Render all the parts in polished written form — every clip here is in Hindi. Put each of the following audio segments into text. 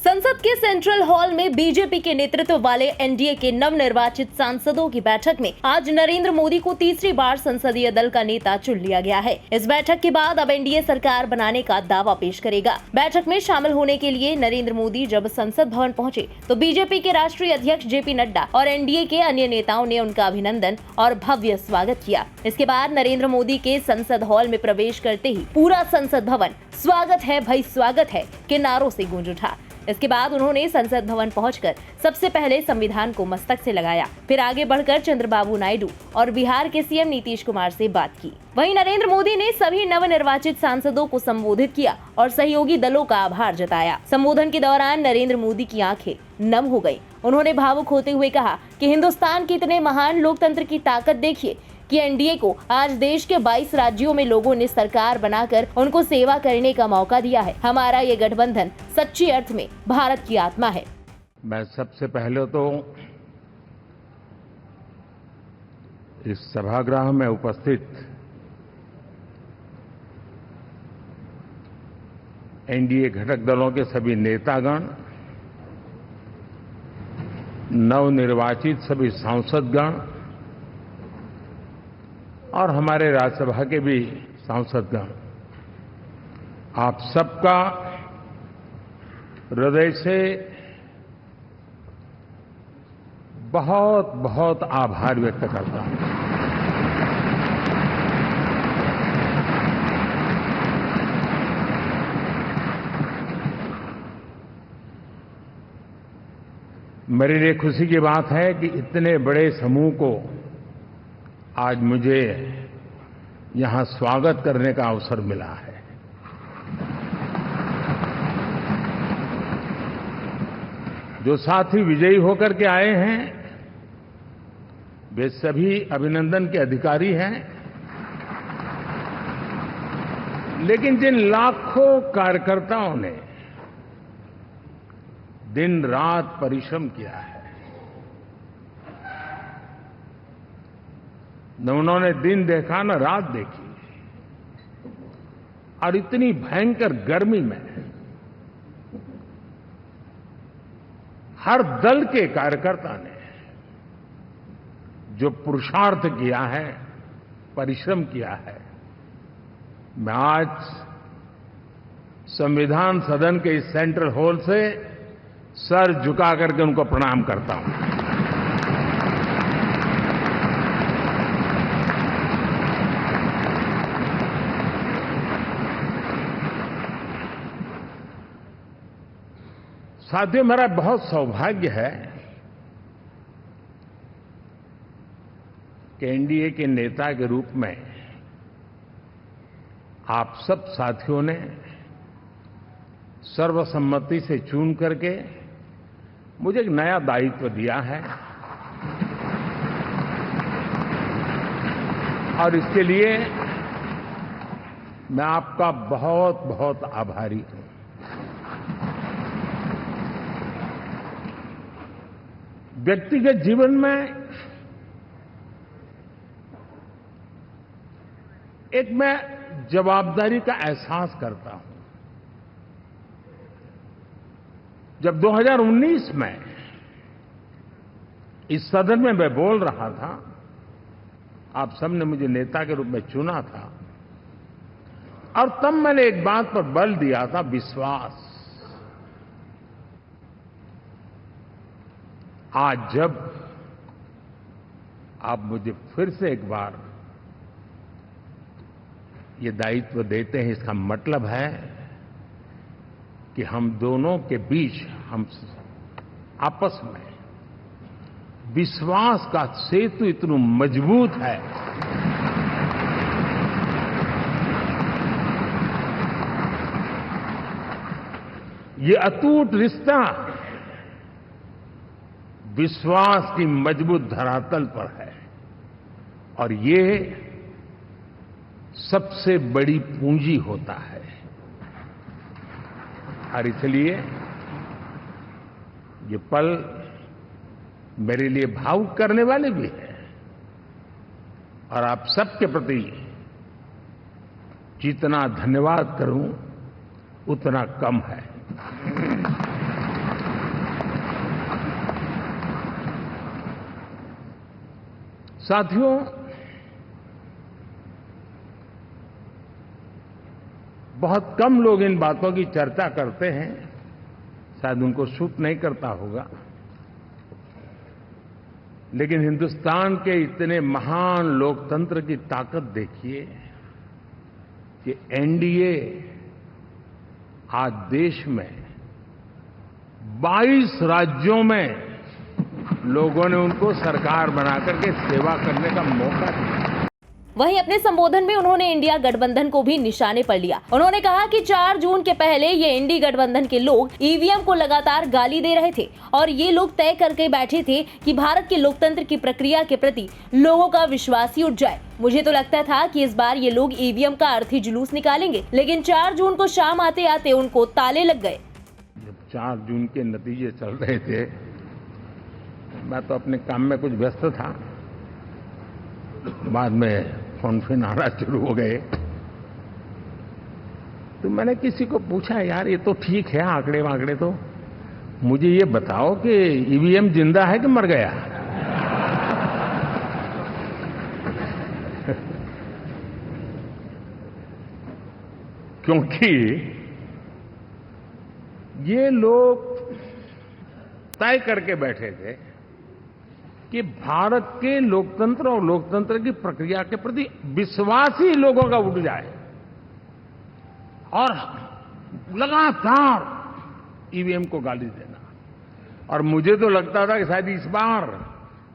संसद के सेंट्रल हॉल में बीजेपी के नेतृत्व वाले एनडीए के नवनिर्वाचित सांसदों की बैठक में आज नरेंद्र मोदी को तीसरी बार संसदीय दल का नेता चुन लिया गया है। इस बैठक के बाद अब एनडीए सरकार बनाने का दावा पेश करेगा। बैठक में शामिल होने के लिए नरेंद्र मोदी जब संसद भवन पहुंचे तो बीजेपी के राष्ट्रीय अध्यक्ष जेपी नड्डा और एनडीए के अन्य नेताओं ने उनका अभिनंदन और भव्य स्वागत किया। इसके बाद नरेंद्र मोदी के संसद हॉल में प्रवेश करते ही पूरा संसद भवन स्वागत है भाई स्वागत है के नारों से गूंज उठा। इसके बाद उन्होंने संसद भवन पहुंचकर सबसे पहले संविधान को मस्तक से लगाया, फिर आगे बढ़कर चंद्रबाबू नायडू और बिहार के सीएम नीतीश कुमार से बात की। वहीं नरेंद्र मोदी ने सभी नवनिर्वाचित सांसदों को संबोधित किया और सहयोगी दलों का आभार जताया। संबोधन के दौरान नरेंद्र मोदी की आंखें नम हो गयी। उन्होंने भावुक होते हुए कहा कि हिंदुस्तान के इतने महान लोकतंत्र की ताकत देखिए कि एनडीए को आज देश के 22 राज्यों में लोगों ने सरकार बनाकर उनको सेवा करने का मौका दिया है। हमारा ये गठबंधन सच्ची अर्थ में भारत की आत्मा है। मैं सबसे पहले तो इस सभागृह में उपस्थित एनडीए घटक दलों के सभी नेतागण, नवनिर्वाचित सभी सांसदगण और हमारे राज्यसभा के भी सांसदगण, आप सबका हृदय से बहुत बहुत आभार व्यक्त करता हूं। मेरे लिए खुशी की बात है कि इतने बड़े समूह को आज मुझे यहां स्वागत करने का अवसर मिला है। जो साथी विजयी होकर के आए हैं वे सभी अभिनंदन के अधिकारी हैं, लेकिन जिन लाखों कार्यकर्ताओं ने दिन रात परिश्रम किया है, न उन्होंने दिन देखा न रात देखी, और इतनी भयंकर गर्मी में हर दल के कार्यकर्ता ने जो पुरुषार्थ किया है, परिश्रम किया है, मैं आज संविधान सदन के इस सेंट्रल हॉल से सर झुका करके उनको प्रणाम करता हूं। साथियों, मेरा बहुत सौभाग्य है कि एनडीए के नेता के रूप में आप सब साथियों ने सर्वसम्मति से चुन करके मुझे एक नया दायित्व दिया है, और इसके लिए मैं आपका बहुत बहुत आभारी हूं। व्यक्तिगत जीवन में एक मैं जवाबदारी का एहसास करता हूं। जब 2019 में इस सदन में मैं बोल रहा था, आप सबने मुझे नेता के रूप में चुना था, और तब मैंने एक बात पर बल दिया था, विश्वास। आज जब आप मुझे फिर से एक बार ये दायित्व देते हैं, इसका मतलब है कि हम दोनों के बीच, हम आपस में विश्वास का सेतु इतना मजबूत है ये अटूट रिश्ता विश्वास की मजबूत धरातल पर है, और ये सबसे बड़ी पूंजी होता है। और इसलिए ये पल मेरे लिए भावुक करने वाले भी है, और आप सबके प्रति जितना धन्यवाद करूं उतना कम है। साथियों, बहुत कम लोग इन बातों की चर्चा करते हैं, शायद उनको सूट नहीं करता होगा, लेकिन हिंदुस्तान के इतने महान लोकतंत्र की ताकत देखिए कि एनडीए आज देश में 22 राज्यों में लोगों ने उनको सरकार बनाकर के सेवा करने का मौका दिया। वहीं अपने संबोधन में उन्होंने इंडिया गठबंधन को भी निशाने पर लिया। उन्होंने कहा कि 4 जून के पहले ये इंडी गठबंधन के लोग ईवीएम को लगातार गाली दे रहे थे और ये लोग तय करके बैठे थे कि भारत के लोकतंत्र की प्रक्रिया के प्रति लोगों का विश्वास ही उठ जाए। मुझे तो लगता था कि इस बार ये लोग ईवीएम का अर्थी जुलूस निकालेंगे, लेकिन 4 जून को शाम आते आते उनको ताले लग गए। जब 4 जून के नतीजे चल रहे थे, मैं तो अपने काम में कुछ व्यस्त था, बाद में फोन आना शुरू हो गए, तो मैंने किसी को पूछा, यार ये तो ठीक है आंकड़े वांकड़े, तो मुझे ये बताओ कि ईवीएम जिंदा है कि मर गया? क्योंकि ये लोग तय करके बैठे थे कि भारत के लोकतंत्र और लोकतंत्र की प्रक्रिया के प्रति विश्वास ही लोगों का उठ जाए, और लगातार ईवीएम को गाली देना। और मुझे तो लगता था कि शायद इस बार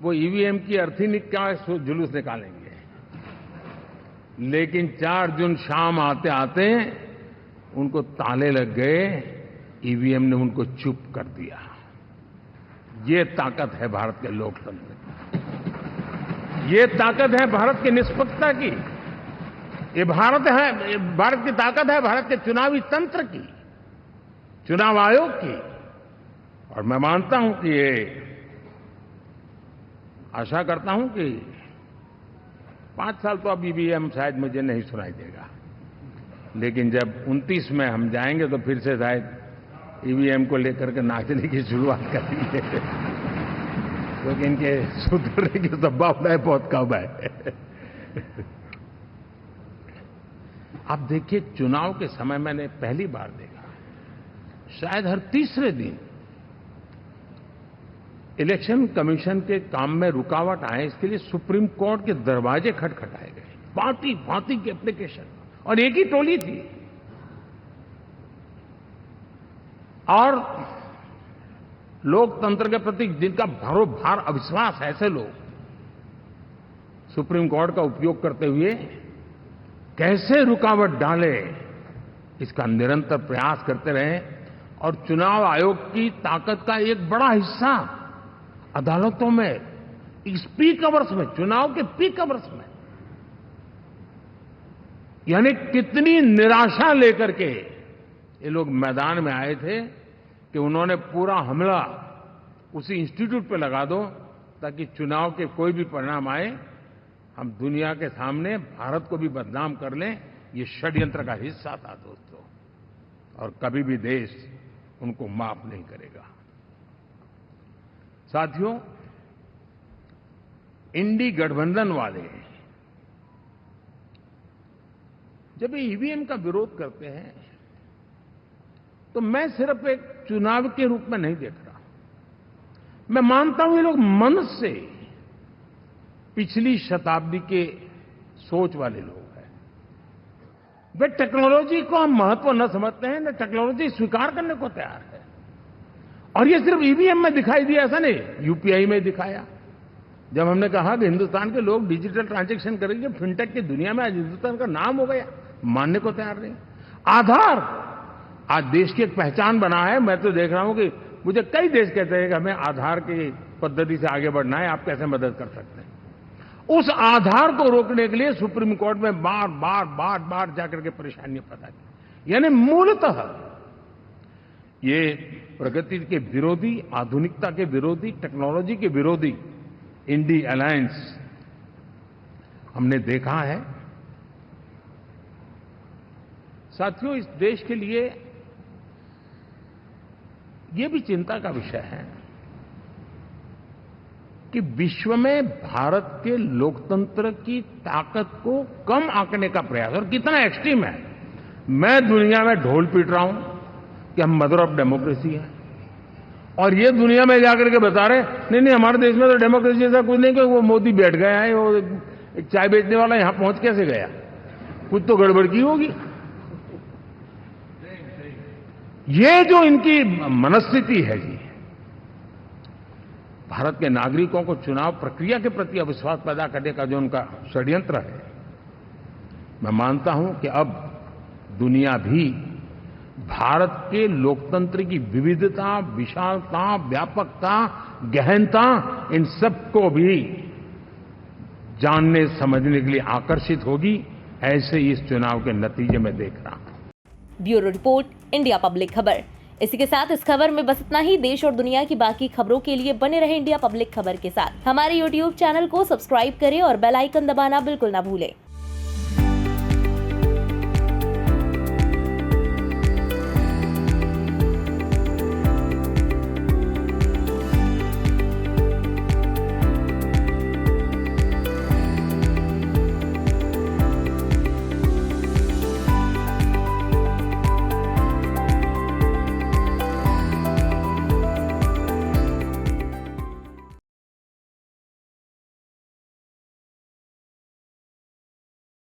वो ईवीएम की अर्थी निकाल जुलूस निकालेंगे, लेकिन 4 जून शाम आते आते उनको ताले लग गए, ईवीएम ने उनको चुप कर दिया। ये ताकत है भारत के लोकतंत्र की, ये ताकत है भारत की निष्पक्षता की, ये भारत की ताकत है भारत के चुनावी तंत्र की, चुनाव आयोग की। और मैं मानता हूं कि ये आशा करता हूं कि 5 साल तो अब ईवीएम शायद मुझे नहीं सुनाई देगा, लेकिन जब 29 में हम जाएंगे तो फिर से शायद ईवीएम को लेकर के नाचने की शुरुआत करेंगे, क्योंकि इनके सुधरने की संभावनाएं बहुत कम है। आप देखिए, चुनाव के समय मैंने पहली बार देखा, शायद हर तीसरे दिन इलेक्शन कमीशन के काम में रुकावट आए, इसके लिए सुप्रीम कोर्ट के दरवाजे खटखटाए गए, भांति भांति की एप्लीकेशन, और एक ही टोली थी। और लोकतंत्र के प्रति जिनका भरोभार अविश्वास है, ऐसे लोग सुप्रीम कोर्ट का उपयोग करते हुए कैसे रुकावट डाले, इसका निरंतर प्रयास करते रहे। और चुनाव आयोग की ताकत का एक बड़ा हिस्सा अदालतों में, इस पीक अवर्स में, चुनाव के पीक अवर्स में, यानी कितनी निराशा लेकर के ये लोग मैदान में आए थे कि उन्होंने पूरा हमला उसी इंस्टीट्यूट पे लगा दो ताकि चुनाव के कोई भी परिणाम आए, हम दुनिया के सामने भारत को भी बदनाम कर लें। ये षड्यंत्र का हिस्सा था दोस्तों, और कभी भी देश उनको माफ नहीं करेगा। साथियों, इंडी गठबंधन वाले जब ईवीएम का विरोध करते हैं तो मैं सिर्फ एक चुनाव के रूप में नहीं देख रहा। मैं मानता हूं ये लोग मन से पिछली शताब्दी के सोच वाले लोग हैं। वे टेक्नोलॉजी को हम महत्व न समझते हैं, न टेक्नोलॉजी स्वीकार करने को तैयार है। और ये सिर्फ ईवीएम में दिखाई दिया, ऐसा नहीं, यूपीआई में दिखाया। जब हमने कहा कि हिंदुस्तान के लोग डिजिटल ट्रांजैक्शन करेंगे, फिनटेक की दुनिया में आज हिंदुस्तान का नाम हो गया, मानने को तैयार नहीं। आधार आज देश की एक पहचान बना है। मैं तो देख रहा हूं कि मुझे कई देश कहते हैं कि हमें आधार की पद्धति से आगे बढ़ना है, आप कैसे मदद कर सकते हैं। उस आधार को रोकने के लिए सुप्रीम कोर्ट में बार बार जाकर के परेशानियां पैदा की। यानी मूलतः ये प्रगति के विरोधी, आधुनिकता के विरोधी, टेक्नोलॉजी के विरोधी इंडी अलायंस हमने देखा है। साथियों, इस देश के लिए ये भी चिंता का विषय है कि विश्व में भारत के लोकतंत्र की ताकत को कम आंकने का प्रयास, और कितना एक्सट्रीम है। मैं दुनिया में ढोल पीट रहा हूं कि हम मदर ऑफ डेमोक्रेसी है, और ये दुनिया में जाकर के बता रहे नहीं हमारे देश में तो डेमोक्रेसी जैसा कुछ नहीं, कि वो मोदी बैठ गया है, वो एक चाय बेचने वाला यहां पहुंच कैसे गया, कुछ तो गड़बड़ की होगी। ये जो इनकी मनस्थिति है जी, भारत के नागरिकों को चुनाव प्रक्रिया के प्रति अविश्वास पैदा करने का जो उनका षड्यंत्र है, मैं मानता हूं कि अब दुनिया भी भारत के लोकतंत्र की विविधता, विशालता, व्यापकता, गहनता, इन सबको भी जानने समझने के लिए आकर्षित होगी। ऐसे ही इस चुनाव के नतीजे में देख रहा हूं। ब्यूरो रिपोर्ट, इंडिया पब्लिक खबर। इसी के साथ इस खबर में बस इतना ही। देश और दुनिया की बाकी खबरों के लिए बने रहे इंडिया पब्लिक खबर के साथ। हमारे YouTube चैनल को सब्सक्राइब करें और बेल आइकन दबाना बिल्कुल ना भूलें।